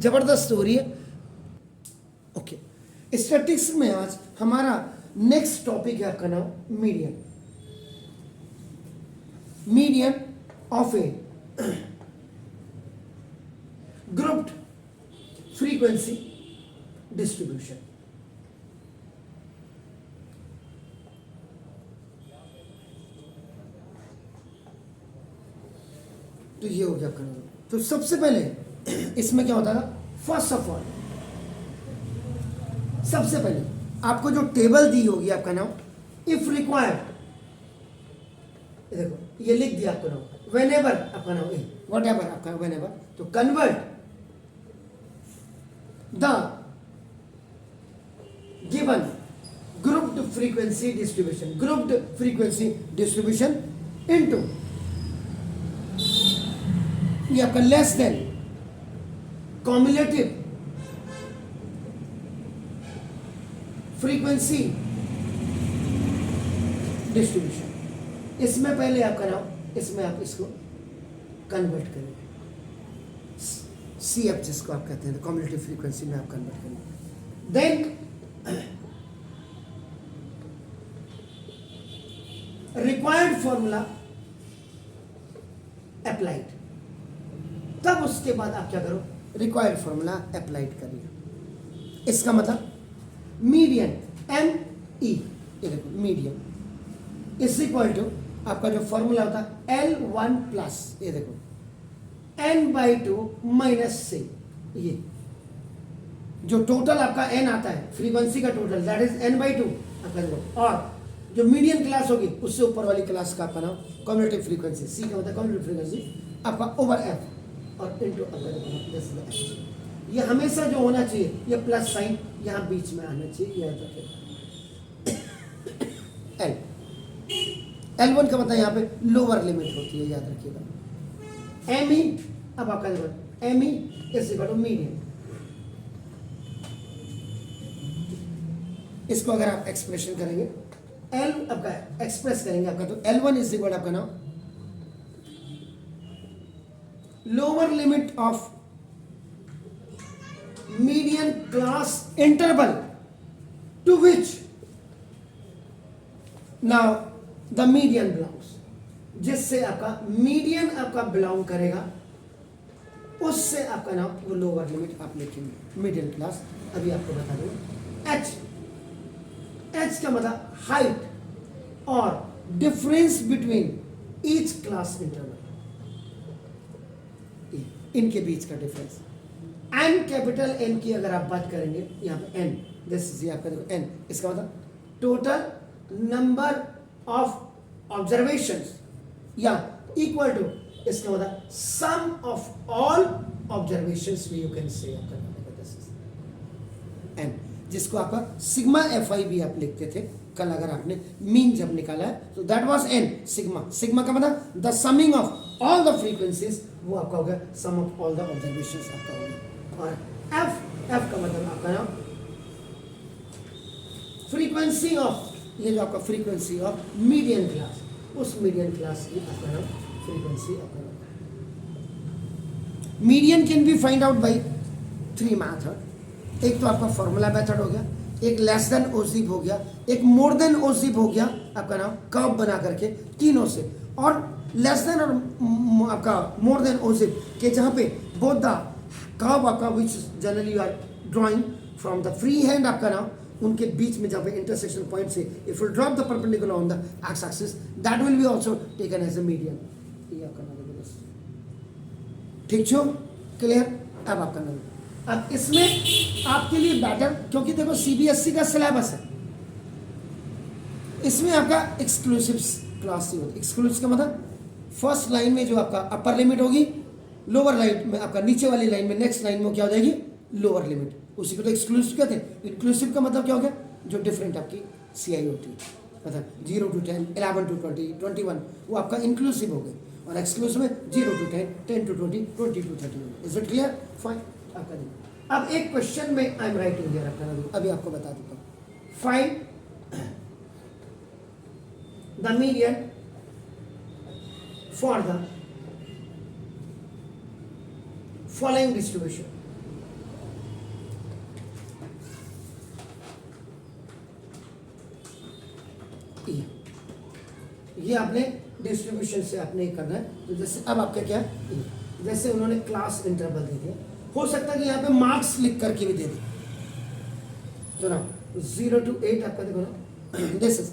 जबरदस्त हो रही है। ओके, स्टैटिस्टिक्स में आज हमारा नेक्स्ट टॉपिक है आपका नाम median. Median of A grouped frequency distribution. तो ये हो गया आपका नाम। तो सबसे पहले इसमें क्या होता है, फर्स्ट ऑफ ऑल सबसे पहले आपको जो टेबल दी होगी आपका नाम, इफ रिक्वायर्ड, देखो ये लिख दिया आपको नाम, व्हेनेवर आपका नाम, वॉट एवर आपका व्हेनेवर, तो convert the given grouped frequency distribution into, ये आपका less than cumulative frequency distribution. इसमें पहले आपका नाम, इसमें आप इसको कन्वर्ट करेंगे, CF जिसको आप कहते हैं कॉम्युलेटिव फ्रीक्वेंसी में आप कन्वर्ट करेंगे। देन रिक्वायर्ड फॉर्मूला अप्लाइड, तब उसके बाद आप क्या करो, रिक्वायर्ड फॉर्मूला अप्लाइड करिए। इसका मतलब मीडियन ME, ये देखो मीडियन इज इक्वल टू आपका जो फॉर्मूला होता है L1 प्लस, ये देखो N/2 माइनस से, ये जो टोटल आपका N आता है फ्रीक्वेंसी का टोटल, दैट इज N/2 आपका देखो, और जो मीडियन क्लास होगी उससे ऊपर वाली क्लास का आपका नाम कॉम्युलेटिव फ्रीक्वेंसी, C का होता है कॉम्युलेटिव फ्रीक्वेंसी आपका ओवर F और इनटू दिस H। ये हमेशा जो होना चाहिए ये प्लस साइन यहाँ बीच में आना चाहिए, ये L L1 का मतलब यहाँ पे लोअर लिमिट होती है, याद रखिएगा। ME अब आपका देखो ME is equal to median, इसको अगर आप एक्सप्रेशन करेंगे L आपका एक्सप्रेस करेंगे आपका, तो L1 इज इक्वल आपका नाम lower limit of median class interval to which now the median belongs, जिससे आपका मीडियन आपका बिलोंग करेगा, उससे आपका नाम वो लोअर लिमिट आप लिखेंगे मीडियन क्लास। अभी आपको बता दूं H का मतलब हाइट और difference between each class interval, इनके बीच का डिफरेंस। N कैपिटल N की अगर आप बात करेंगे यहाँ पे N, जैसे आपका देखो N, इसका मतलब टोटल नंबर ऑफ ऑब्जर्वेशंस, या इक्वल टू इसका मतलब sum of all observations you can say आपका N, जिसको आपका सिग्मा FI भी आप लिखते थे कल अगर आपने मीन जब निकाला है, तो that was N sigma. Sigma का मतलब the summing of all the frequencies, वो आपका हो गया सम ऑफ ऑल द ऑब्जर्वेशंस आपका हो गया। और F का मतलब आपका नाम फ्रीक्वेंसी ऑफ, ये जो आपका फ्रीक्वेंसी ऑफ मीडियन क्लास, उस मीडियन क्लास की आपका नाम फ्रीक्वेंसी आपका नाम। Median can be find out by 3 method. एक तो आपका फॉर्मूला मेथड हो गया, एक लेस देन ओजिब हो गया, एक मोर देन ओजिब हो गया आपका नाम कर्व बना करके, तीनों से। और लेस देन और आपका मोर देन ओजिब के जहाँ पे बोथ द कर्व आपका which generally you are drawing from the free hand आपका नाम, उनके बीच में जहाँ पे इंटरसेक्शन पॉइंट से if you drop the perpendicular on the X axis, that will be also taken as a median. ये आपका नाम है, ठीक छो, क्लियर। अब आपका नाम, अब इसमें आपके लिए बेटर, क्योंकि देखो CBSE का सिलेबस है, इसमें आपका एक्सक्लूसिव क्लास ही होती है। एक्सक्लूसिव का मतलब फर्स्ट लाइन में जो आपका अपर लिमिट होगी, लोअर लाइन में आपका नीचे वाली लाइन में नेक्स्ट लाइन में क्या हो जाएगी, लोअर लिमिट, उसी को तो एक्सक्लूसिव कहते हैं। इंक्लूसिव का मतलब क्या हो गया, जो डिफरेंट आपकी CIOT मतलब 0 to 10, 11 to 20, 21, वो आपका इंक्लूसिव हो गया। और एक्सक्लूसिव में 0 to 10, 10 to 20, 20 to 31। Is it clear? Fine. आपका दिन अब एक क्वेश्चन में आई एम राइटिंग हियर आपका, अभी आपको बता देता हूँ। Find the median for the following distribution. ये आपने डिस्ट्रीब्यूशन से आपने करना है। तो जैसे अब आपका क्या है, जैसे उन्होंने क्लास इंटरवल दे दिया, हो सकता है कि यहाँ पे मार्क्स लिख करके भी दे दे। तो ना 0 to 8 आपका देखो ना, दिस इज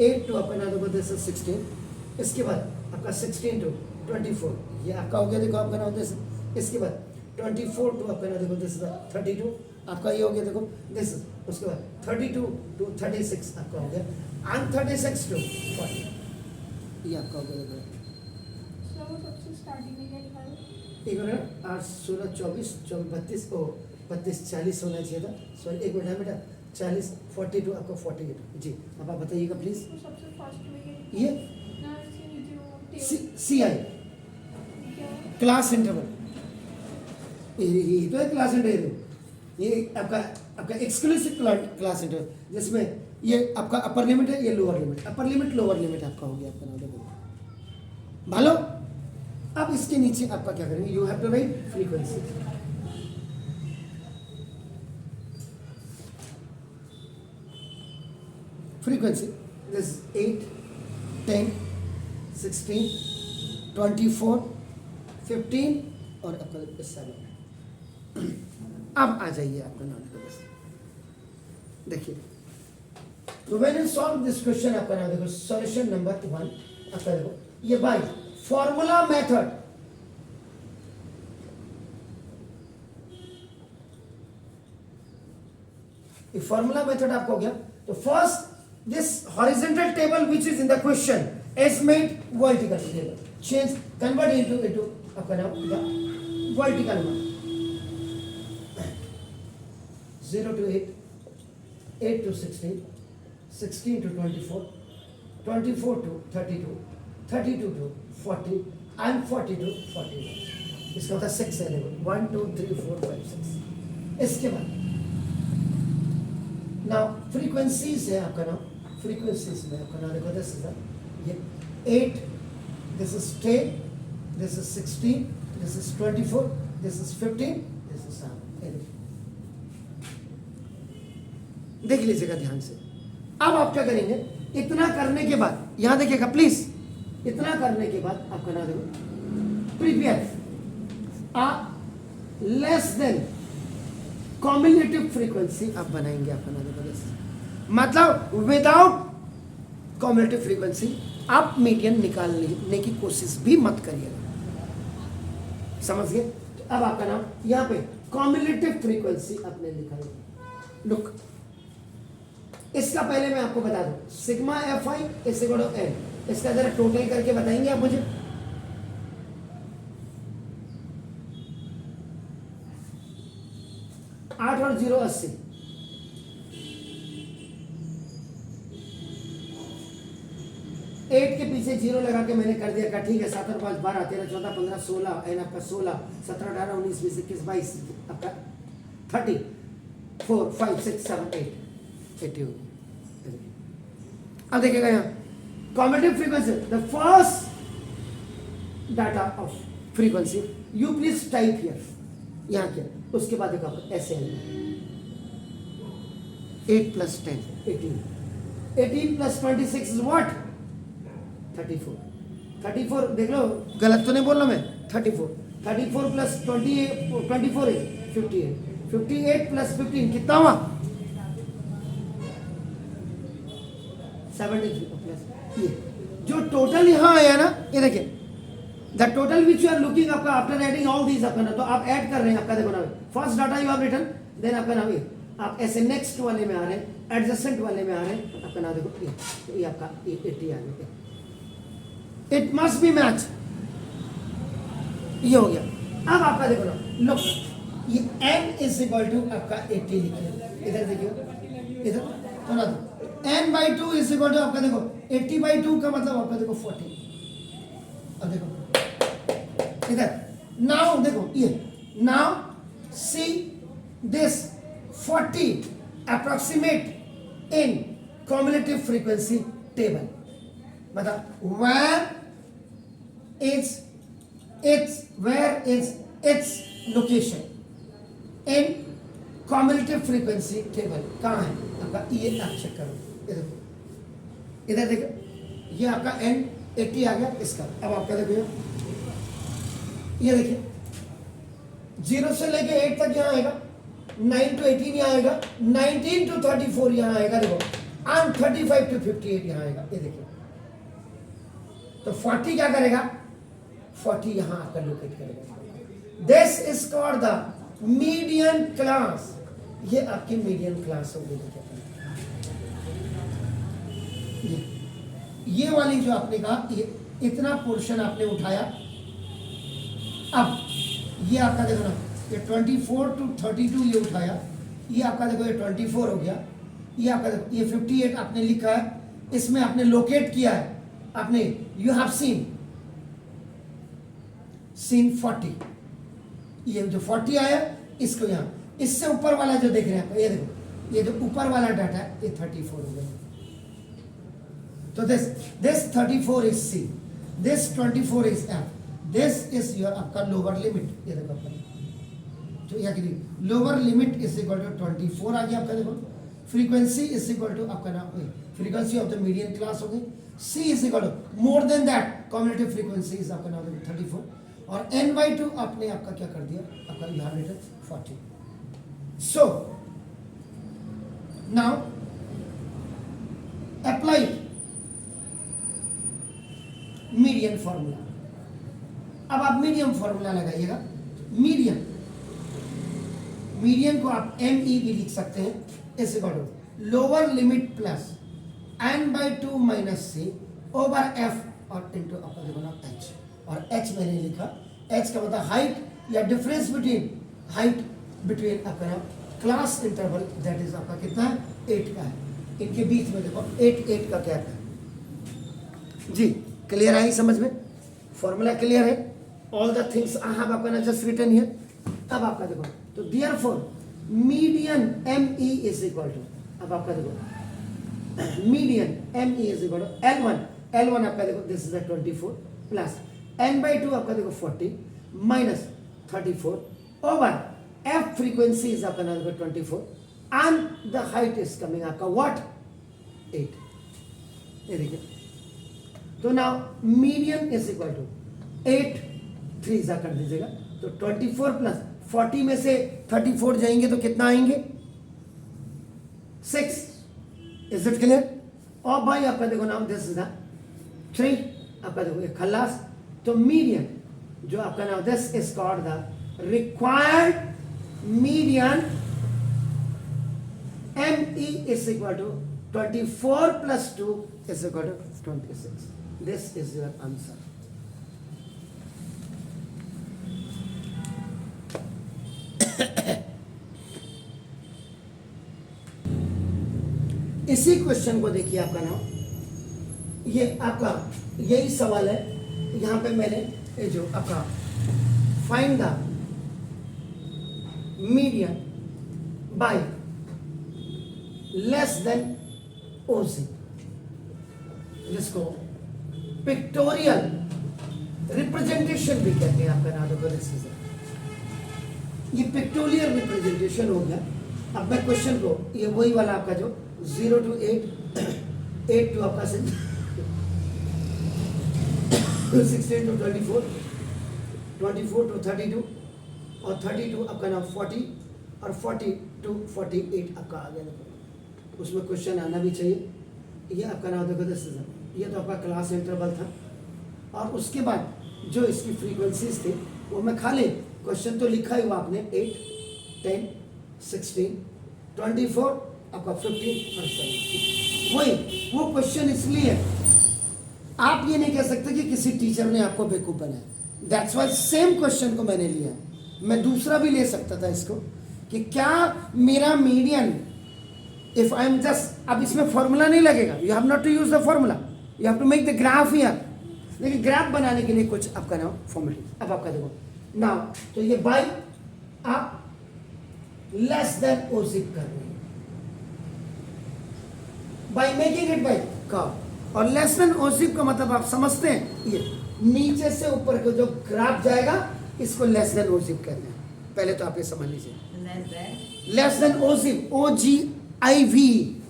8 to अपना देखो दिस इज 16, इसके बाद आपका 16 to 24 ये आपका हो गया, देखो आपका ना दिस, इसके बाद 24 to आपका ना देखो दिस इज 32 आपका ये हो गया, देखो दिस इज, उसके बाद 32 to 36 आपका हो गया, एंड 36 to 40 ये आपका हो गया। देखो सबसे स्टार्टिंग में क्या लिखा है? एक मिनट, 8 16 24 32 को 32 40 होना चाहिए था, सॉरी एक मिनट बेटा, 40 42 आपका 48 जी। अब आप बताइएगा प्लीज। तो सबसे फर्स्ट में ये ना इसके नीचे वो CI क्लास इंटरवल, ये तो है क्लास इंटरवल, ये आपका एक्सक्लूसिव क्लास इंटरवल, जिसमें ये आपका अपर लिमिट है, ये lower limit, upper limit lower limit आपका हो गया आपका नाम देखो भालो। अब इसके नीचे आपका क्या करेंगे, you have to write frequency. Frequency this 8 10 16 24 15 और आपका 7। अब आ जाइए आपका नाम को बस देखिए, तो when you solve this question आपका नाम देखो, सॉल्यूशन नंबर 1 आपका देखो, ये बाय फॉर्मूला मेथड, ये फॉर्मूला मेथड आपको हो गया। तो first this horizontal table which is in the question is made vertical table, change convert into आपका नाम the vertical one, 0 to 8 8 to 16 16 to 24 24 to 32 32 to 40 and 40 to 41, इसका मतलब 6 है देखो 1 2 3 4 5 6। इसके बाद नाउ फ्रीक्वेंसीज है आपका नाम, फ्रीक्वेंसीज में आपका नाम देखो दिस इज ये 8 this is 10 this is 16 this is 24 this is 15 this is 7। देख लीजिएगा ध्यान से। अब आप क्या करेंगे, इतना करने के बाद यहां देखिएगा प्लीज, इतना करने के बाद आपका नाम देखो प्रिपेयर आप लेस देन कॉम्बिनेटिव फ्रीक्वेंसी आप बनाएंगे आपका नाम देखो, मतलब विदाउट कॉम्बिनेटिव फ्रीक्वेंसी आप मीडियन निकालने की कोशिश भी मत करिएगा, समझ गए। अब आपका नाम यहाँ पे कॉम्बिनेटिव फ्रीक्वेंसी आपने लिखा है। लुक, इसका पहले मैं आपको बता दूं, sigma fi is equal to n, इसका जरा टोटल करके बताएंगे आप मुझे। आठ और 0 80, एट के पीछे 0 लगा के मैंने कर दिया का, ठीक है। 7 और 5 12 13 14 15 16 एन आपका 16 17 18 19 20 21 22 आपका 30 4 5 6 7 8 80 हो गई। अब देखिएगा यहाँ cumulative frequency, the first data of frequency you please type here, यहाँ क्या, उसके बाद देखो ऐसे 8 plus 10 18 18 plus 26 is what 34 34 देख लो, गलत तो नहीं बोल रहा मैं, 34 plus 24 is 58 58 plus 15 कितना हुआ 73 प्लस ये जो टोटल यहाँ आया ना, ये देखिए the total which you are looking आपका आफ्टर एडिंग ऑल दीज आपका ना, तो आप ऐड कर रहे हैं आपका देखो ना, first data you have written, then आपका नाम ये आप ऐसे नेक्स्ट वाले में आ रहे हैं, एडजेसेंट वाले में आ रहे हैं, आपका नाम देखो ये, तो ये आपका 80 आ गया, इट मस्ट बी मैच, ये हो गया। अब आपका देखो ना, लो ये n इज इक्वल टू आपका 80 लिखिए, इधर देखिए इधर तो ना, n/2 इज इक्वल टू आपका देखो 80/2 का मतलब आपका देखो 40, अब देखो इधर नाउ देखो ये, now see this 40 approximate in cumulative frequency table, मतलब where is its location in cumulative frequency table, कहाँ है आपका, ये आप चेक करो, ये देखो इधर देखिए ये आपका n 80 आ गया इसका। अब आपका देखिए ये देखिए 0 से लेके 8 तक यहाँ आएगा, 9 to 18 यहाँ आएगा, 19 to 34 यहाँ आएगा देखो, एंड 35 to 58 यहाँ आएगा। ये देखिए तो 40 क्या करेगा, 40 यहाँ आपका लोकेट करेगा। This is called the median class. ये आपकी मीडियन क्लास होगी। ये वाली जो आपने कहा, ये इतना पोर्शन आपने उठाया। अब ये आपका देखो ना, ये 24 to 32 ये उठाया, ये आपका देखो ये 24 हो गया, ये आपका देखो ये 58 आपने लिखा है, इसमें आपने लोकेट किया है आपने, यू हैव सीन 40, ये जो 40 आया इसको यहाँ, इससे ऊपर वाला जो देख रहे हैं आप, ये देखो ये जो ऊपर वाला डाटा है ये 34 हो गया। तो this 34 is C, this 24 is F, this is your आपका लोअर लिमिट। ये देखो आपका तो यहाँ की lower limit is equal to 24 आ गया आपका। देखो फ्रीक्वेंसी इज इक्वल टू आपका ना frequency of the median class हो गई। C is equal to more than that cumulative frequency is आपका ना 34, और n/2 आपने आपका क्या कर दिया, आपका यहाँ return 40। So now apply median formula. अब आप मीडियम फॉर्मूला लगाइएगा। मीडियन को आप ME भी लिख सकते हैं, इस equal to lower limit plus n/2 minus C over F और इंटू आपका देखो ना H, और H मैंने लिखा, H का मतलब हाइट या डिफरेंस बिटवीन आपका क्लास इंटरवल, दैट इज आपका कितना है, 8 का है। इनके बीच में देखो 8 का गैप है। जी क्लियर आई समझ में, फॉर्मूला क्लियर है, all the things I have आपका जस्ट रिटन हियर। अब आपका देखो तो therefore median ME is equal to, अब आपका देखो median ME is equal to L1 आपका देखो दिस इज 24 प्लस n/2 आपका देखो 40 minus 34 over F frequency is आपका ना देखो 24 and the height is coming आपका व्हाट 8। ये देखिए तो now median is equal to 8 3 जा कर दीजिएगा, तो 24 प्लस 40 में से 34 जाएंगे तो कितना आएंगे 6। Is it clear? और भाई आपका देखो नाउ दिस इज 3 आपका देखो ये खल्लास। तो मीडियन जो आपका now this is called the required median ME is equal to 24 plus 2 is equal to 26. This is your answer. इसी क्वेश्चन को देखिए आपका नाम, ये आपका यही सवाल है। यहाँ पे मैंने ये जो आपका find the median by less than OC, जिसको पिक्टोरियल रिप्रेजेंटेशन भी कहते हैं आपका नाम देखो, ये पिक्टोरियल रिप्रेजेंटेशन हो गया। अब मैं क्वेश्चन को ये वही वाला आपका जो 0 to 8 to आपका 16 to 24 to 32 और 32 आपका नाम 40 और 40 to 48 आपका आ गया। देखो उसमें क्वेश्चन आना भी चाहिए। ये आपका नाम देखो ये तो आपका क्लास इंटरवल था, और उसके बाद जो इसकी फ्रीक्वेंसीज थी वो मैं खाली क्वेश्चन तो लिखा ही हुआ आपने 8 10 16 24 आपका 15 और 17। वही वो क्वेश्चन इसलिए आप ये नहीं कह सकते कि किसी टीचर ने आपको बेवकूफ़ बनाया। दैट्स वाई सेम क्वेश्चन को मैंने लिया। मैं दूसरा भी ले सकता था इसको कि क्या मेरा median if I am just, अब इसमें फॉर्मूला नहीं लगेगा, you have not to use the formula, you have to make the graph here. लेकिन ग्राफ बनाने के लिए कुछ आपका नाम फॉर्मूला। अब आपका देखो नाउ तो ये बाई आप लेस देन ओजिप कर रहे हैं by making it by curve, और लेस देन ओजिप का मतलब आप समझते हैं, ये नीचे से ऊपर को जो ग्राफ जाएगा इसको लेस देन ओजिप कहते हैं। पहले तो आप ये समझ लीजिए लेस देन ओजिप,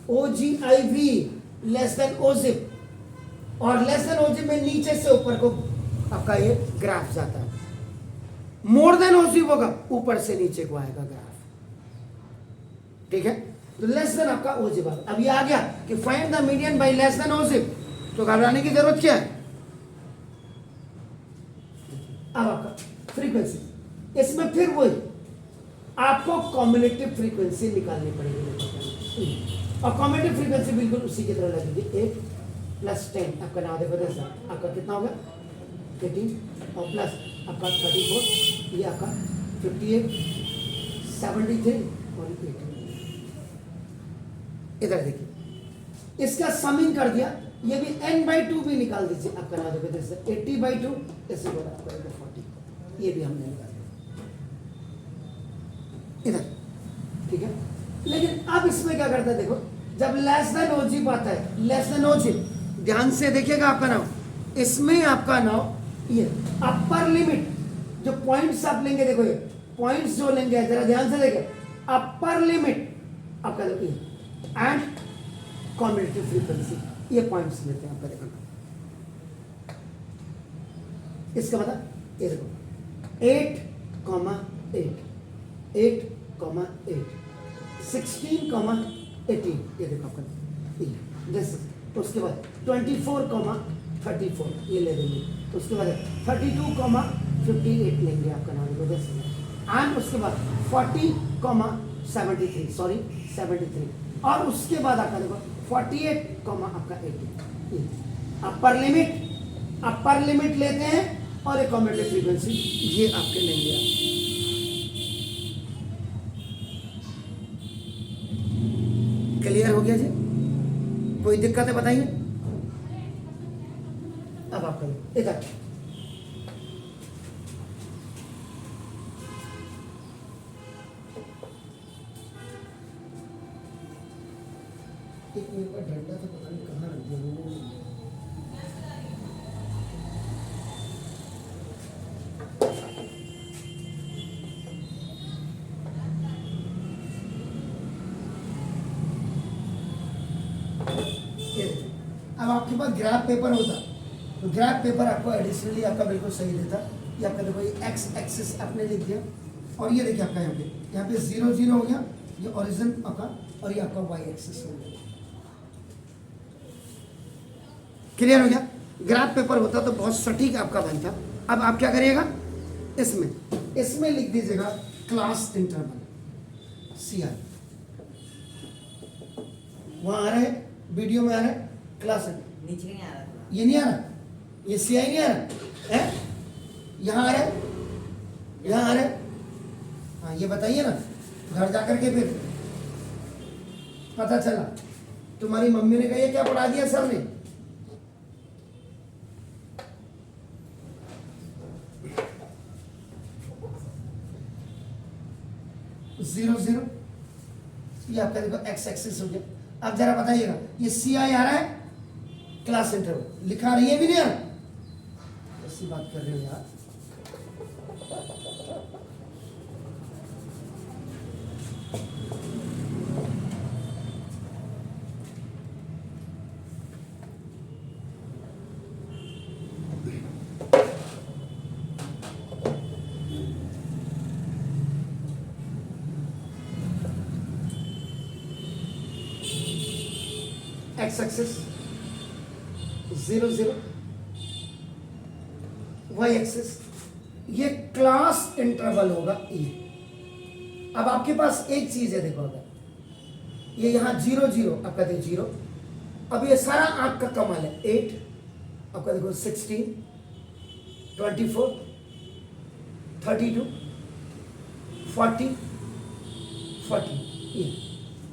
OGIV लेस देन ओजिप, और लेस देन ओजिप में नीचे से ऊपर को आपका ये ग्राफ जाता है। मोर देन ओजिप होगा, ऊपर से नीचे को आएगा ग्राफ, ठीक है। तो लेस देन आपका ओजिप। अब ये आ गया कि find the median by less than ओजिप, तो घबराने की जरूरत क्या है। अब आपका फ्रीक्वेंसी, इसमें फिर वही आपको कॉम्बिनेटिव फ्रीक्वेंसी निकालनी पड़ेगी, और कॉम्बिनेटिव फ्रीक्वेंसी बिल्कुल उसी की तरह लगेगी। 8 + 10 आपका नाम देखो जैसा आपका कितना होगा 18, और प्लस आपका 34, ये आपका 58, 73 और 80। इधर देखिए, इसका समिंग कर दिया, ये भी n/2 भी निकाल दीजिए। आपका नाम देखो जैसे 80/2 ऐसे बोला आपका 40, ये भी हमने निकाल दिया इधर, ठीक है। लेकिन अब इसमें क्या करता है देखो, जब लेस देन ओजिप आता है, लेस देन ओजिप, ध्यान से देखिएगा आपका नाम, इसमें आपका नाम ये अपर लिमिट जो पॉइंट्स आप लेंगे, देखो ये पॉइंट्स जो लेंगे जरा ध्यान से देखिए, अपर लिमिट आपका देखो ये एंड कॉम्बिनेटिव फ्रीक्वेंसी, ये पॉइंट्स लेते हैं आपका देखो। इसका मतलब ये देखो 8,8 8,8 16,18, ये देखो आपका जैसे, उसके बाद 24,34 ये ले लेंगे, उसके बाद 32,58 लेंगे आपका नाम देखो जैसे, एंड उसके बाद 40,73 सॉरी 73, और उसके बाद आपका देखो 48, आपका 80। अपर लिमिट लेते हैं और एक कॉम्बिनेटिव फ्रीक्वेंसी ये आपके लेंगे आप। क्लियर हो गया जी, कोई दिक्कत है बताइए। अब आप करिए इधर, एक मेरे पास डंडा तो पता नहीं कहाँ रख दिया। अब आपके पास ग्राफ पेपर होता तो ग्राफ पेपर आपको एडिशनली आपका बिल्कुल सही देता। ये आपका देखो ये एक्स एक्सिस आपने लिख दिया, और ये देखिए आपका यहाँ पे 0 0 हो गया, ये ओरिजिन आपका, और ये आपका वाई एक्सिस हो गया। क्लियर हो गया। ग्राफ पेपर होता तो बहुत सटीक आपका बनता। अब आप क्या करिएगा, इसमें लिख दीजिएगा क्लास इंटरवल CI, वहां आ रहा है, वीडियो में आ रहा है क्लास, नीचे नहीं आ रहा था। ये नहीं आ रहा, ये CI नहीं आ रहा है, यहाँ आ रहा है, यहाँ आ रहा है। हाँ ये बताइए ना, घर जाकर के फिर पता चला तुम्हारी मम्मी ने कहा ये क्या पढ़ा दिया सर ने। जीरो जीरो, ये आपका देखो एक्स एक्सिस हो गया। अब जरा बताइएगा, ये CI आ रहा है, क्लास इंटरवल लिखा रही है भी नहीं आ रहा, ऐसी बात कर रहे हो यार। एक्स एक्सिस 0 0, वाई एक्सिस, ये क्लास इंटरवल होगा ये। अब आपके पास एक चीज है देखो, अगर ये यहाँ 0 0 आपका देखो 0, अब ये सारा आंख का कमाल है 8 आपका देखो 16 24 32 40 40,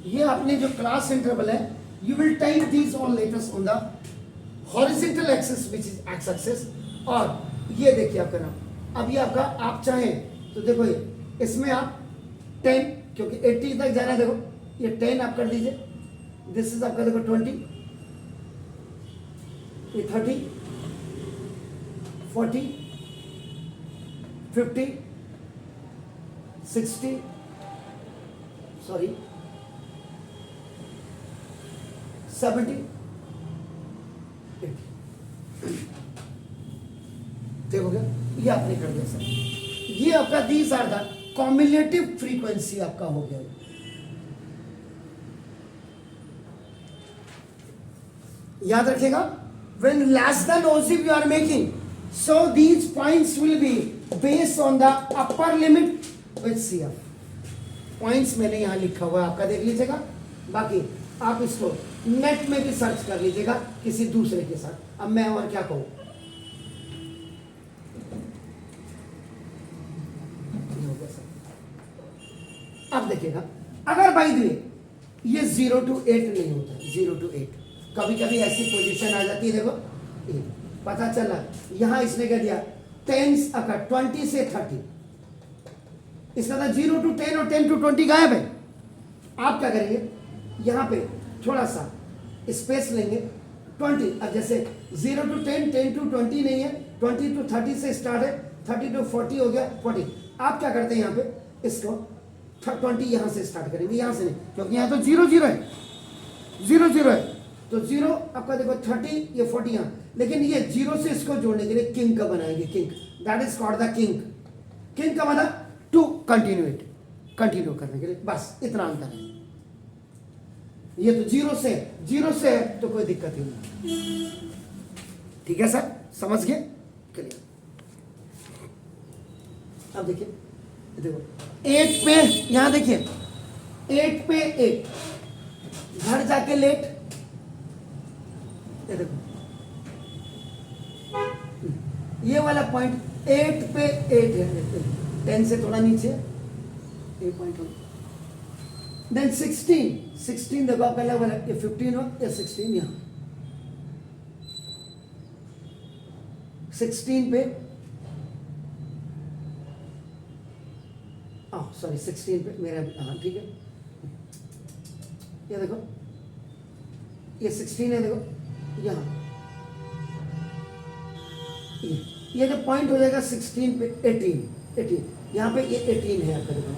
ये आपने जो क्लास इंटरवल है, you will type these all letters on the horizontal axis which is x axis। और ये देखिए आपका नाम, अब ये आपका आप चाहें तो देखो ये इसमें आप 10, क्योंकि 80 तक जाना है, देखो ये 10 आप कर दीजिए, दिस इज आपका देखो 20, ये 30 40 50 60 सॉरी 70 ठीक हो गया, ये आपने कर दिया सर। ये आपका these are the cumulative frequency आपका हो गया। याद रखिएगा, when less than OC you are making, so these points will be based on the upper limit with CF. Points मैंने यहां लिखा हुआ है, आपका देख लीजिएगा। बाकी आप इसको नेट में भी सर्च कर लीजिएगा किसी दूसरे के साथ। अब मैं और क्या कहूं, अब देखिएगा, अगर बाई द वे ये 0 to 8 नहीं होता, 0 to 8 कभी कभी ऐसी पोजीशन आ जाती है। देखो ये पता चला, यहां इसने क्या दिया, 10 अगर 20 से 30, इसका था 0 to 10 और 10 to 20 गायब है। आप क्या करेंगे, यहां पे थोड़ा सा स्पेस लेंगे 20। अब जैसे 0 to 10, 10 to 20 नहीं है, 20 to 30 से स्टार्ट है, 30 to 40 हो गया 40। आप क्या करते हैं, यहाँ पे इसको 20 यहां से स्टार्ट करेंगे, यहां से नहीं, क्योंकि यहां तो 0 0 है, 0 0 है, तो 0 आपका देखो 30, ये 40 यहां, लेकिन ये 0 से इसको जोड़ने के लिए किंग का बनाएंगे, king, that is called the king. King का मतलब टू कंटिन्यूएट, कंटिन्यू करने के लिए, बस इतना अंतर है। ये तो 0 से है तो कोई दिक्कत ही नहीं। ठीक है सर, समझ गए, क्लियर। अब देखिए, देखो 8 पे, यहां देखिए 8 पे 8 घर जाके लेट, ये देखो ये वाला पॉइंट 8 पे 8 है, 10 से थोड़ा नीचे 8.1। देन 16 देखो आपका लेवल है, ये 15 हो या 16, यहां 16 पे, सॉरी 16 पे मेरा, हाँ ठीक है, ये देखो ये 16 है, देखो यहाँ ये जो पॉइंट हो जाएगा 16 पे 18 यहाँ पे ये 18 है आपका, देखो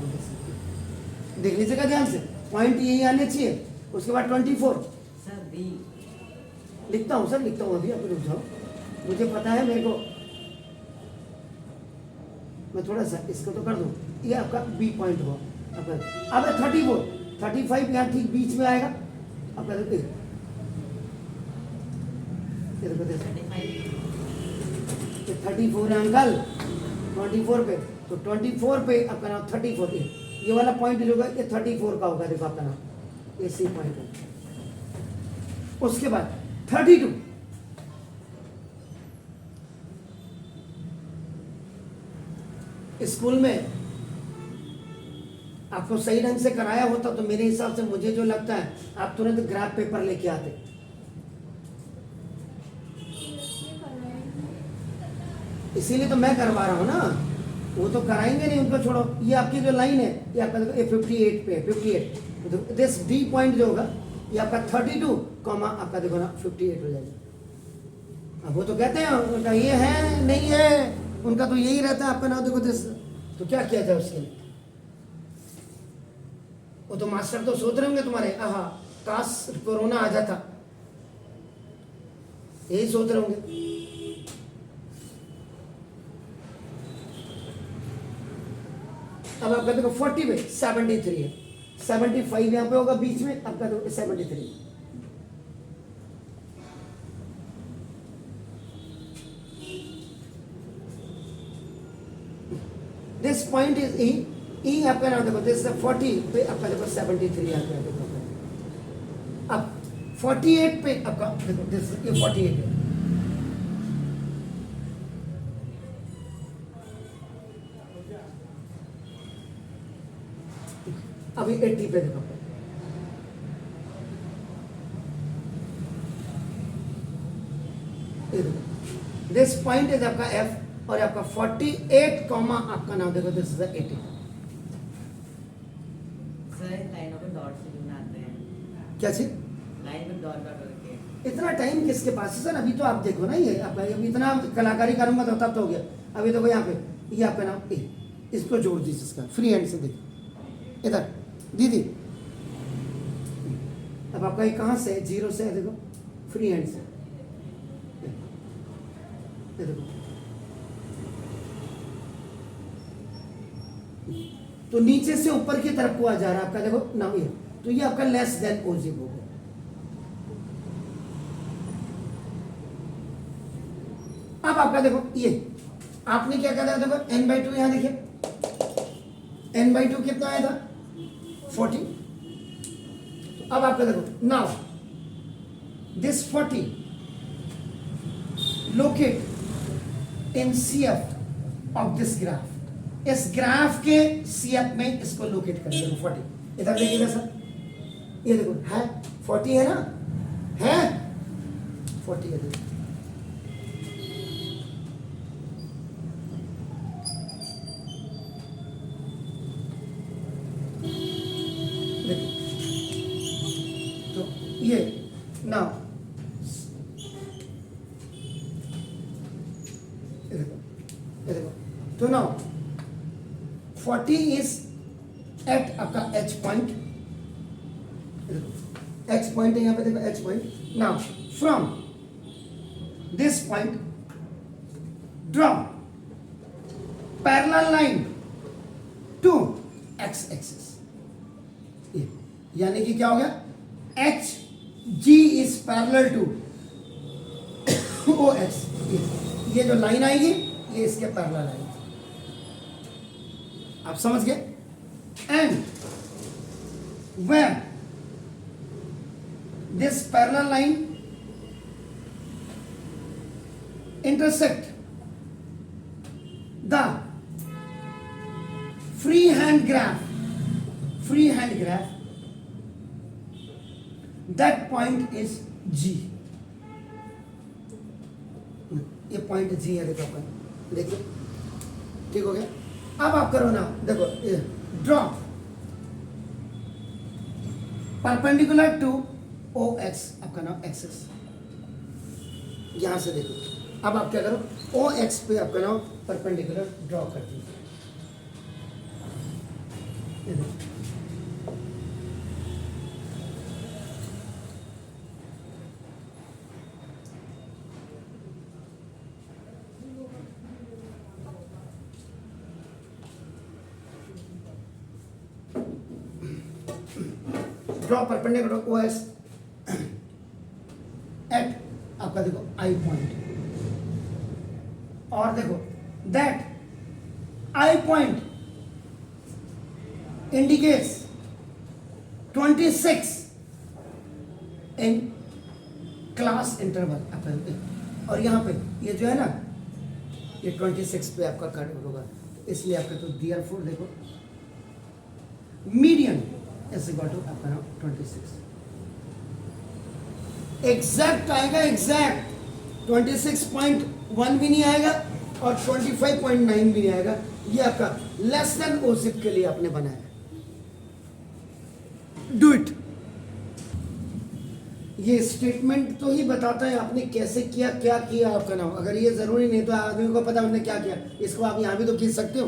देख लीजिएगा ध्यान से, पॉइंट यही आने चाहिए, उसके बाद 24 सर बी लिखता हूँ सर, लिखता हूँ अभी, आप रुक जाओ, मुझे पता है मेरे को, मैं थोड़ा सा इसको तो कर दूँ, ये आपका बी पॉइंट हो आपका। अब 35 यहाँ ठीक बीच में आएगा आपका, देखो 34 है अंकल, 24 पे, तो 24 पे आपका नाम 34, ये वाला पॉइंट जो होगा ये 34 का होगा, देखो आपका नाम, ये सी पॉइंट है। उसके बाद 32, स्कूल में आपको सही ढंग से कराया होता तो मेरे हिसाब से, मुझे जो लगता है, आप तुरंत ग्राफ पेपर लेके आते। इसीलिए तो मैं करवा रहा हूँ ना, वो तो कराएंगे नहीं, उनको छोड़ो। ये आपकी जो लाइन है, ये आपका देखो ये 58 पे है, 58, दिस डी पॉइंट जो होगा ये आपका 32 कॉमा आपका देखो ना 58 हो जाएगा। अब वो तो कहते हैं उनका ये है नहीं है, उनका तो यही रहता है आपका नाम, देखो दिस, तो क्या किया जाए उसके लिए, वो तो मास्टर तो सोच रहे होंगे तुम्हारे, आहा काश कोरोना आ जाता, यही सोच रहे होंगे। अब आपका देखो 40 पे 73 है, 75 यहाँ पे होगा बीच में, आपका देखो 73। दिस पॉइंट इज ई आपका नाम देखो, दिस 40 पे आपका देखो 73 यहाँ पे देखो। अब 48 पे आपका देखो दिस, ये 48 है, अभी 80 पे देखो, दिस पॉइंट इज आपका एफ, और आपका 48 कॉमा आपका नाम देखो दिस इज 80। सर लाइनों पे डॉट से बनाते हैं, क्या चीज, लाइन में डॉट डॉट करके। इतना टाइम किसके पास है सर, अभी तो आप देखो ना, ये आपका अभी इतना कलाकारी करूंगा तो तब तो हो गया। अभी देखो यहाँ पे ये आपका नाम ए, इसको जोड़ दीजिए, इसका फ्री हैंड से देखो इधर दीदी। अब आपका ये कहाँ से है, 0 से है, देखो फ्री हैंड से ये देखो, तो नीचे से ऊपर की तरफ को आ जा रहा है आपका, देखो नाउ ये, तो ये आपका लेस देन ओजिब हो गया। अब आपका देखो ये आपने क्या कहा था, देखो n/2 यहां देखिए, n/2 कितना आया था 40। तो अब आपका देखो now this 40 locate in CF of this graph, इस ग्राफ के CF में इसको लोकेट कर देखो 40, इधर देखिएगा सर, ये देखो है 40 है ना, है 40 है, देखो तो ये नाउ ये देखो, तो नाउ 40 इज एट आपका H पॉइंट, H पॉइंट है यहाँ पे, देखो H point. Now from this point draw parallel line to X axis, यानी कि क्या हो गया, HG is parallel to OX, ये जो लाइन आएगी ये इसके पैरेलल आएगी, आप समझ गए। And where this parallel line intersect the free hand graph that point is G, ये पॉइंट G है, देखो अपन देखिए, ठीक हो गया। अब आप करो ना, देखो ड्रॉ परपेंडिकुलर टू OX, आपका नाम एक्सिस, यहां से देखो। अब आप क्या करो, OX पे आपका नाम परपेंडिकुलर ड्रॉ कर दीजिए, ड्रॉ परपेंडिकुलर OS एट आपका देखो I पॉइंट, और देखो that I point indicates 26 in class interval आपका, और यहाँ पे ये जो है ना ये 26 पे आपका कट होगा, इसलिए आपका तो देयरफॉर देखो मीडियन इज इक्वल टू आपका नाम 26, एग्जैक्ट आएगा, एग्जैक्ट 26.1 भी नहीं आएगा और 25.9 भी नहीं आएगा, ये आपका लेस देन ओजिप के लिए आपने बनाया। डू इट, ये स्टेटमेंट तो ही बताता है आपने कैसे किया, क्या किया आपका नाम, अगर ये जरूरी नहीं तो आदमी को पता उसने क्या किया, इसको आप यहां भी तो खींच सकते हो,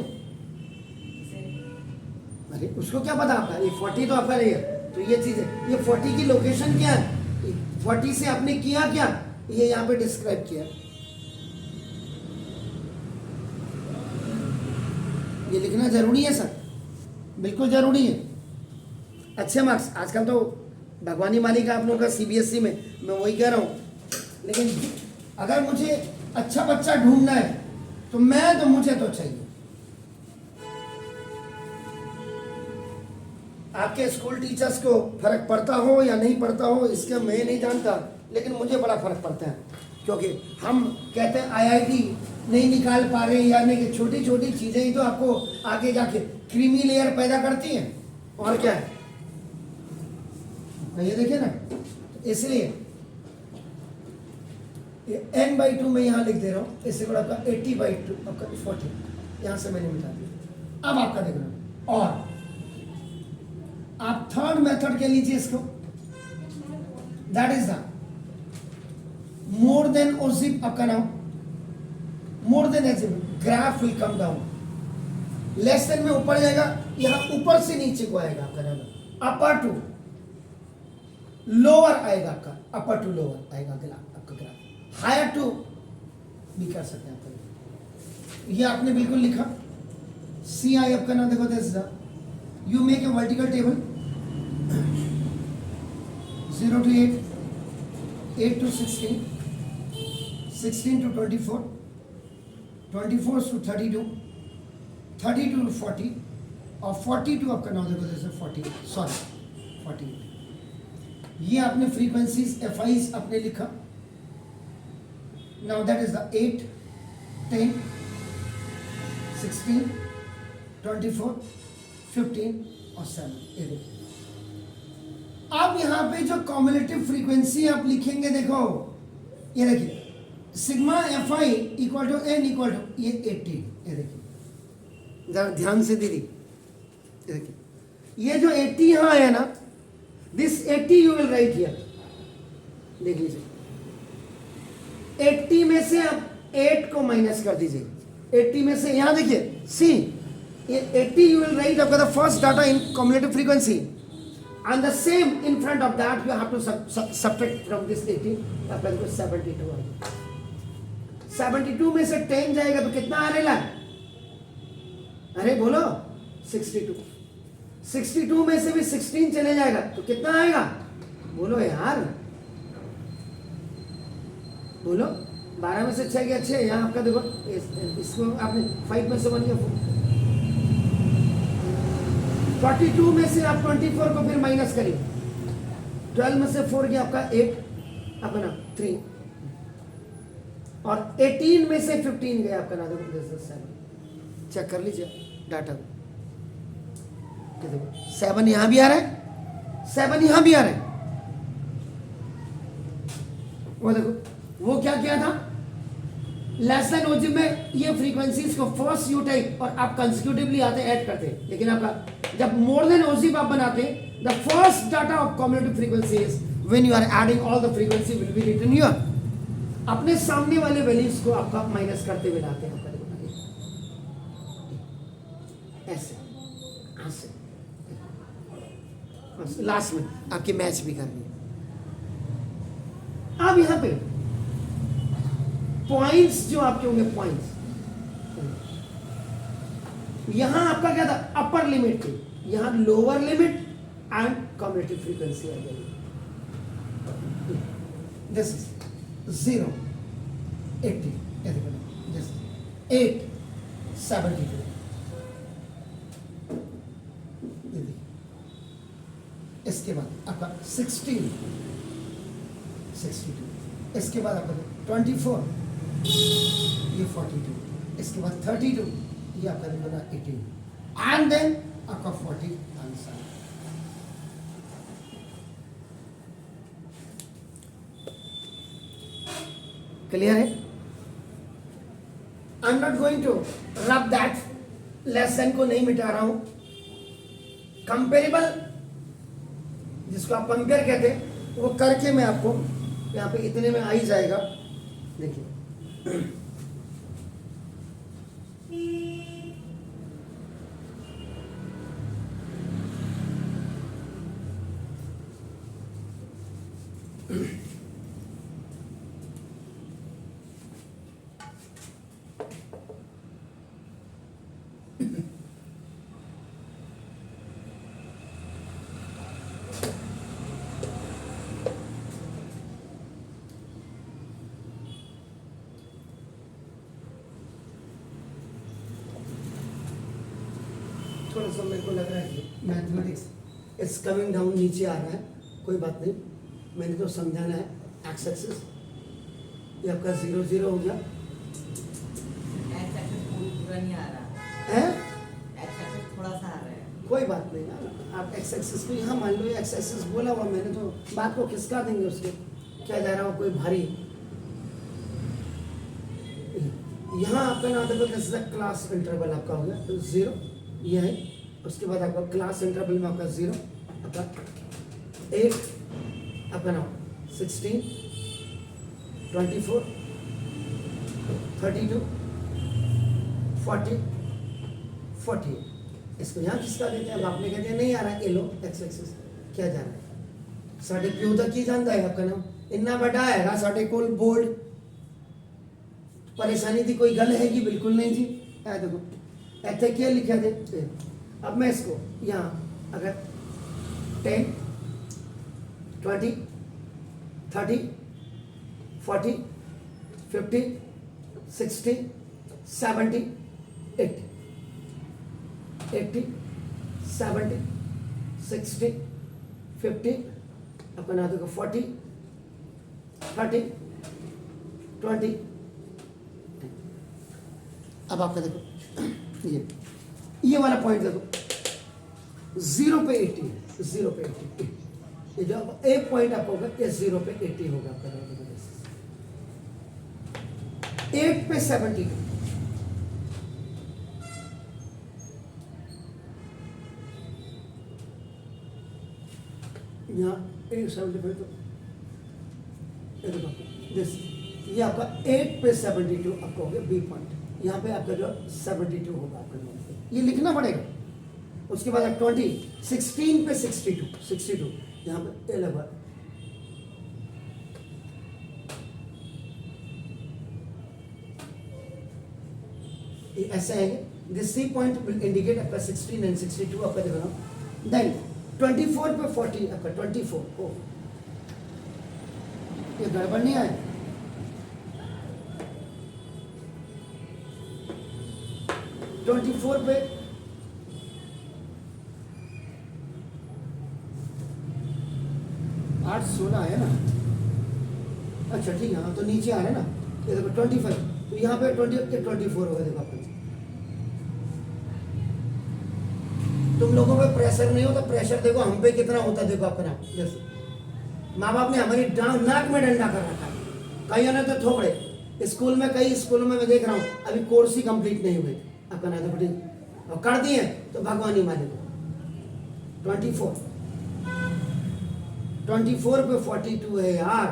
अरे उसको क्या पता आपका, ये 40 तो आपका है, तो ये चीज है, ये 40 की लोकेशन क्या है, 40 से आपने किया क्या, ये यहां पे डिस्क्राइब किया, ये लिखना जरूरी है सर, बिल्कुल जरूरी है। अच्छे मार्क्स आजकल तो भगवानी मालिक आप लोगों का CBSE में, मैं वही कह रहा हूं, लेकिन अगर मुझे अच्छा बच्चा ढूंढना है तो मुझे तो चाहिए। आपके स्कूल टीचर्स को फर्क पड़ता हो या नहीं पड़ता हो इसका मैं नहीं जानता, लेकिन मुझे बड़ा फर्क पड़ता है, क्योंकि हम कहते हैं IIT नहीं निकाल पा रहे, यानी कि छोटी छोटी चीजें ही तो आपको आगे जाके क्रीमी लेयर पैदा करती हैं, और क्या है, ये देखिए ना, इसलिए n/2 में यहां लिख दे रहा हूं, इससे बड़ा आपका 80/2 आपका 40, यहां से मैंने मिटा दिया। अब आपका देख रहा हूं, और आप थर्ड मेथड के लीजिए इसको, that is the more than ओजिप आपका नाम, मोर देन ओजिप graph will come down, less than में ऊपर जाएगा, यहां ऊपर से नीचे को आएगा आपका नाम, अपर टू लोअर आएगा आपका, अपर टू लोअर आएगा आपका ग्राफ, हायर टू भी कर सकते हैं आप। ये आपने बिल्कुल लिखा सी आई आपका नाम देखो this you make a vertical table 0 to 8, 8 to 16, 16 to 24, 24 to 32, 32 to 40 और 42 आपका नाम देखो जैसे 40 सॉरी 48। ये आपने फ्रीक्वेंसीज एफआईज आपने लिखा। नाउ दैट इज द 8, 10, 16, 24, 15 और 7। ये देखिए अब यहाँ पे जो कॉम्युलेटिव फ्रीक्वेंसी आप लिखेंगे, देखो ये देखिए sigma F I equal to N equal to ये 80। ये देखिए जरा ध्यान से दीदी, ये देखिए ये जो 80 यहाँ है ना, this 80 you will write here. देख लीजिए 80 में से आप 8 को माइनस कर दीजिए। 80 में से यहाँ देखिए सी ये 80 you will write आपका the first data in cumulative frequency and the same in front of that you have to subtract from this 80 आपका देखो 72 आएगा। 72 में से 10 जाएगा तो कितना आ रहा है? अरे बोलो 62। 62 में से भी 16 चले जाएगा तो कितना आएगा? बोलो यार, बोलो 12 में से 6 गया 6। यहाँ आपका देखो इसको आपने 5 में से 1 गया 42 में से आप 24 को फिर माइनस करिए। 12 में से 4 गया आपका 8 अपना 3 और 18 में से 15 गया आपका ना देखो 7। चेक कर लीजिए डाटा को, देखो 7 यहां भी आ रहा है, 7 यहां भी आ रहा है। वो देखो वो क्या किया था, लेस देन ओजिव में ये फ्रीक्वेंसीज को फर्स्ट यू टाइप और आप कंसेक्यूटिवली आते ऐड करते हैं, लेकिन आपका जब मोर देन ओजिव आप बनाते the first data of cumulative frequency is when you are adding all the frequency will be written here. अपने सामने वाले वैल्यूज को आपका माइनस करते हुए लाते हैं, ऐसे ऐसे लास्ट में आपकी मैच भी करनी है। अब यहां पे पॉइंट्स जो आपके होंगे, पॉइंट्स यहां आपका क्या था, अपर लिमिट थी, यहां lower limit and cumulative frequency आ गई। This is 0, 80, this 8, 72। इसके बाद आपका 16, 62, इसके बाद आपका 24, ये 42, इसके बाद 32, ये आपका बना 18 एंड देन आपका 40 आंसर। क्लियर है? I am not going to rub that, lesson को नहीं मिटा रहा हूं। कंपेरेबल जिसको आप कंपेयर कहते हैं वो करके मैं आपको यहाँ पे इतने में आ ही जाएगा। देखिए थोड़ा सा मेरे को लग रहा है कि मैथमेटिक्स इट्स कमिंग डाउन, नीचे आ रहा है, कोई बात नहीं, मैंने तो समझाना है। एक्स एक्सिस ये आपका 0, 0 हो गया, एक्स एक्सिस पूरा नहीं आ रहा है एक्स एक्सिस थोड़ा सा आ रहा है। कोई बात नहीं ना, आप एक्स एक्सिस को यहाँ मान लो, एक्स एक्सिस बोला हुआ मैंने तो बात को खिसका देंगे उसके, क्या जा रहा हो कोई भारी। यहाँ आपका ना तो क्लास इंटरवल आपका हो गया तो 0 ये है, उसके बाद आपका क्लास इंटरवल में आपका 0, आपका 8, आपका ना 16, 24, 32, 40, 48। इसको यहाँ किसका देते हैं? अब आपने कहते हैं नहीं आ रहा है, लो एक्स एक्सिस क्या जा रहा है, साढ़े क्यों तक की जानता है आपका नाम इतना बड़ा है साढ़े कोल बोर्ड परेशानी थी, कोई गल है कि बिल्कुल नहीं जी। देखो ऐसे क्या लिखा थे। अब मैं इसको यहाँ अगर 10 20 30 40 50 60 70 80 80 70 60 50 अपना देखो 40 30 20। अब आपका देखो ये वाला पॉइंट देखो 0 पे 80 है, 0 पे 80। ये जो एक पॉइंट आपका होगा ये 0 पे 80 होगा आपका। 8 पे 72, यहाँ 875 तो ये आपका 8 पे 72 आपका हो गया बी पॉइंट। यहाँ पे आपका जो 72 होगा आपका, ये लिखना पड़ेगा। उसके बाद आप 20 16 पे 62 यहाँ पे ए लगा। ये ऐसा है this C point will indicate आपका 16 एंड 62 आपका देखो ना। देन 24 पे 40 आपका 24 ओ ये गड़बड़ नहीं आया। ट्वेंटी फोर पे 8 16 है ना। अच्छा ठीक है, हाँ तो नीचे आ रहे हैं ना। ये देखो 25 तो यहाँ पे 24 होगा। देखो आपका तुम लोगों पे प्रेशर नहीं होता, प्रेशर देखो हम पे कितना होता है। देखो आपका नाम जैसे माँ बाप ने हमारी नाक में डंडा कर रखा है, कईयों ने तो थोड़े। स्कूल में कई स्कूलों में मैं देख रहा हूँ अभी कोर्स ही कंप्लीट नहीं हुए आपका ना। देखो और कर दिए तो भगवान ही मालिक। 24 पे 42 है यार,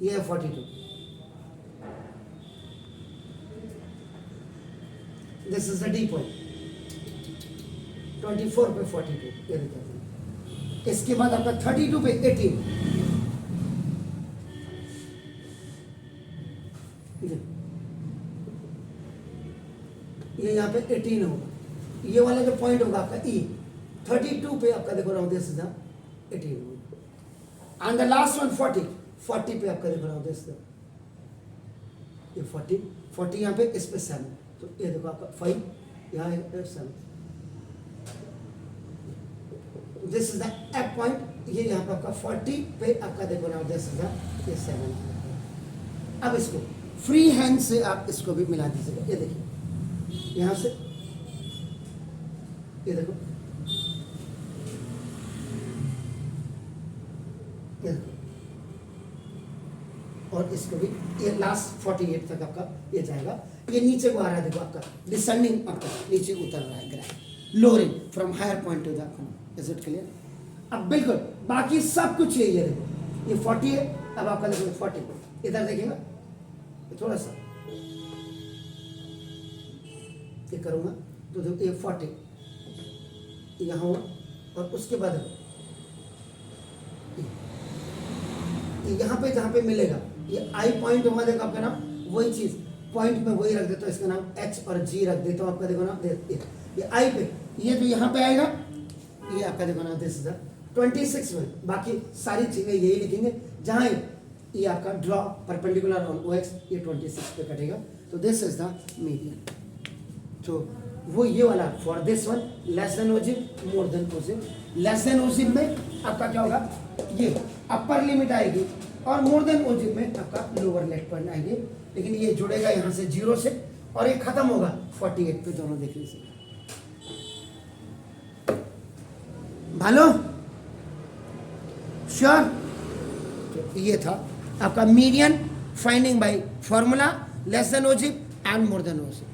ये है 42। This is the D point 24 पे 42 ये देखो। इसके बाद आपका 32 पे 18 ये यहाँ पे 18 होगा। ये वाला जो पॉइंट होगा आपका ई 32 पे आपका देखो रहा हूँ दिस इज 18 होगा। एंड द लास्ट वन 40 पे आपका देखो रहा हूँ दिस ये 40 यहाँ पे, इस पे 7 तो ये देखो आपका 5 यहाँ 7। This is the app point. ये यहाँ पे आपका 40 पे आपका देखो ना दिस इज द ये 7। अब इसको फ्री हैंड से आप इसको भी मिला दीजिएगा। ये देखिए यहाँ से ये देखो, ये देखो और इसको भी ये लास्ट 48 तक आपका ये जाएगा। ये नीचे को आ रहा है देखो आपका डिसेंडिंग आपका नीचे उतर रहा है graph, lowering from higher point to the is it clear. अब बिल्कुल बाकी सब कुछ यही है। देखो ये 40 है, अब आपका देखो 40 इधर देखिएगा थोड़ा सा ये करूंगा तो देखो ये 40 यहाँ हुआ और उसके बाद यहाँ पे जहाँ पे मिलेगा ये आई पॉइंट होगा। देखो आपका नाम वही चीज पॉइंट में वही रख देता हूँ, इसका नाम एच और जी रख देता हूँ आपका देखो ना। ये आई पे ये जो यहाँ पे आएगा ये आपका देखो ना दिस इज 26 में। बाकी सारी चीजें यही लिखेंगे। जहाँ ये आपका draw perpendicular on O X ये 26 पे कटेगा तो दिस इज द मीडियन। तो वो ये वाला for this one less than ogive more than ogive. Less than ogive में आपका क्या होगा, ये अपर लिमिट आएगी और मोर देन ओजिव में आपका लोअर लेग पॉइंट आएगी। लेकिन ये जुड़ेगा यहाँ से 0 से और ये खत्म होगा 48 पे। दोनों देख लीजिए भालो श्योर। तो ये था आपका median finding by formula less than ogive and more than ओजिव।